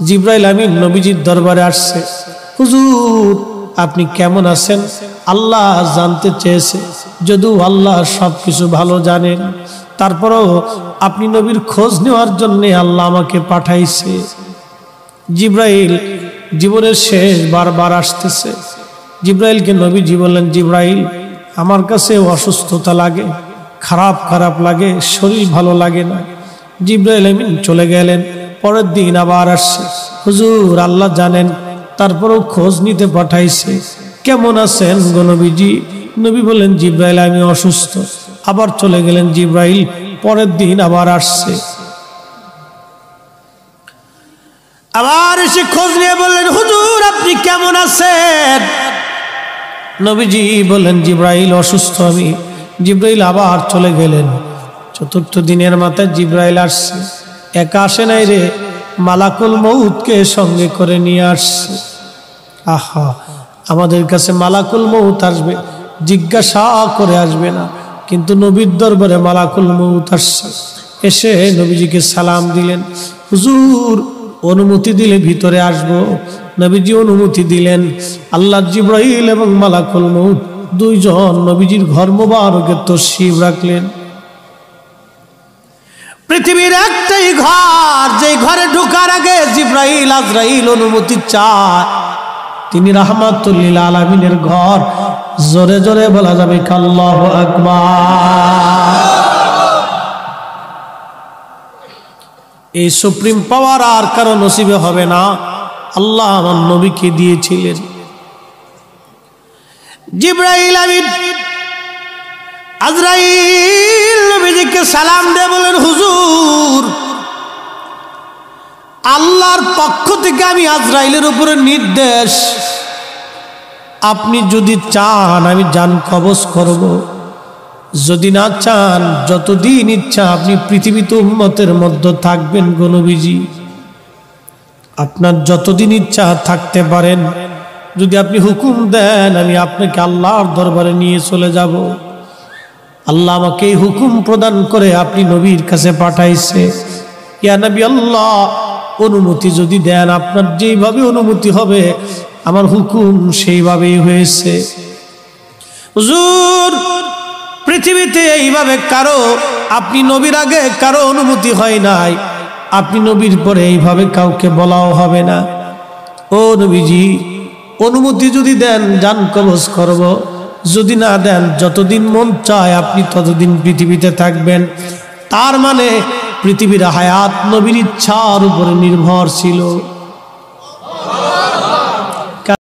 জিবরাইল আমিন নবীজির দরবারে আসছে। হুজুর আপনি কেমন আছেন? আল্লাহ জানতে চেয়েছে, যদিও আল্লাহ সবকিছু ভালো জানেন, তারপরও আপনি নবীর খোঁজ নেওয়ার জন্য আল্লাহ আমাকে পাঠাইছে। জিবরাইল জীবনের শেষ বারবার আসতেছে। জিবরাইলকে নবীজি বললেন, জিবরাইল আমার কাছে অসুস্থতা লাগে, খারাপ খারাপ লাগে, শরীর ভালো লাগে না। জিবরাইল আমিন চলে গেলেন। পরের দিন আবার আসছে। হুজুর আল্লাহ জানেন, তারপরেও খোঁজ নিতে পাঠাইছে, কেমন আছেন গো নবীজি? নবী বললেন, জিবরাইল আমি অসুস্থ। আবার চলে গেলেন জিবরাইল। পরের দিন আবার আসছে। আবার এসে খোঁজ নিয়ে বললেন, হুজুর আপনি কেমন আছেন? নবীজি বললেন, জিবরাইল অসুস্থ আমি। জিবরাইল আবার চলে গেলেন। চতুর্থ দিনের মাথায় জিবরাইল আসছে। একা আসে নাই রে, মালাকুল মউতকে সঙ্গে করে নিয়ে আসছে। আহা, আমাদের কাছে মালাকুল মউত আসবে, জিজ্ঞাসা করে আসবে না, কিন্তু নবীর দরবারে মালাকুল মউত আসছে। এসে নবীজিকে সালাম দিলেন। হুজুর অনুমতি দিলে ভিতরে আসবো। নবীজি অনুমতি দিলেন। আল্লাহ জিবরাইল এবং মালাকুল মউত দুইজন নবীজির ঘর মোবারকে তশরিফ রাখলেন। পৃথিবীর একটাই ঘর, যে ঘরে ঢোকার আগে জিবরাইল আজরাইল অনুমতি চায়, তিনি রাহমাতুল লিল আলামিনের ঘর। জোরে জোরে বলা যাবে আল্লাহু আকবার। এই সুপ্রিম পাওয়ার আর কারো নসিবে হবে না, আল্লাহ আমার নবীকে দিয়েছিলেন। জিবরাইল আমিন আজরাইল নবীজিকে সালাম দিয়ে বলেন, হুজুর আল্লাহর পক্ষ থেকে আমি আজরাইলের উপরে নির্দেশ, আপনি যদি চান আমি জান কবজ করব, যদি না চান যতদিন ইচ্ছা আপনি পৃথিবীতে উম্মতের মধ্যে থাকবেন গো নবীজি। আপনার যতদিন ইচ্ছা থাকতে পারেন, যদি আপনি হুকুম দেন আমি আপনাকে আল্লাহর দরবারে নিয়ে চলে যাব। আল্লাহ আমাকে এই হুকুম প্রদান করে আপনি নবীর কাছে পাঠাইছে। ইয়া নবী আল্লাহ, অনুমতি যদি দেন, আপনার যেইভাবে অনুমতি হবে আমার হুকুম সেইভাবেই হয়েছে। হুজুর পৃথিবীতে এইভাবে কারো, আপনি নবীর আগে কারো অনুমতি হয় নাই, আপনি নবীর পরে এইভাবে কাউকে বলাও হবে না। ও নবীজি অনুমতি যদি দেন জান কবজ করব, যদি না দেন যতদিন মন চায় আপনি ততদিন পৃথিবীতে থাকবেন। তার মানে পৃথিবীর হায়াত নবীর ইচ্ছার উপরে নির্ভর ছিল।